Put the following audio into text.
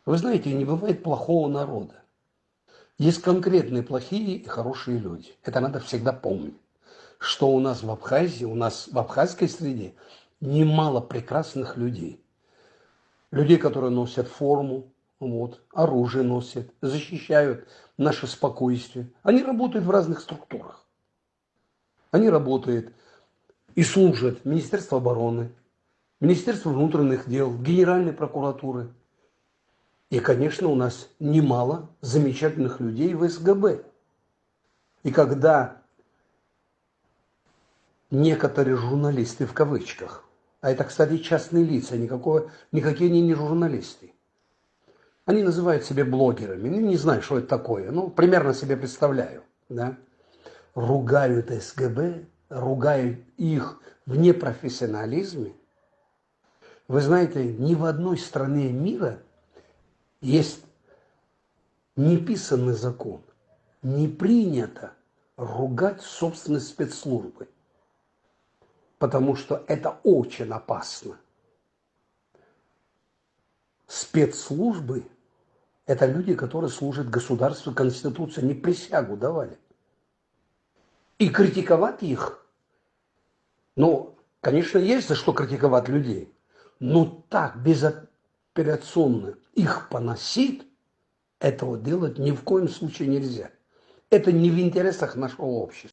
Вы знаете, не бывает плохого народа. Есть конкретные плохие и хорошие люди. Это надо всегда помнить. Что у нас в Абхазии, у нас в абхазской среде немало прекрасных людей. Людей, которые носят форму, вот, оружие носят, защищают наше спокойствие. Они работают в разных структурах. Они работают и служат в Министерстве обороны, Министерство внутренних дел, Генеральной прокуратуры. И, конечно, у нас немало замечательных людей в СГБ. И когда некоторые журналисты, в кавычках, а это, кстати, частные лица, никакие они не журналисты, они называют себя блогерами, не знаю, что это такое, примерно себе представляю, да, ругают СГБ, ругают их в непрофессионализме. Вы знаете, ни в одной стране мира есть неписанный закон. Не принято ругать собственные спецслужбы, потому что это очень опасно. Спецслужбы – это люди, которые служат государству, Конституции, они присягу давали. И критиковать их, конечно, есть за что критиковать людей, но так безапелляционно их поносить, этого делать ни в коем случае нельзя. Это не в интересах нашего общества.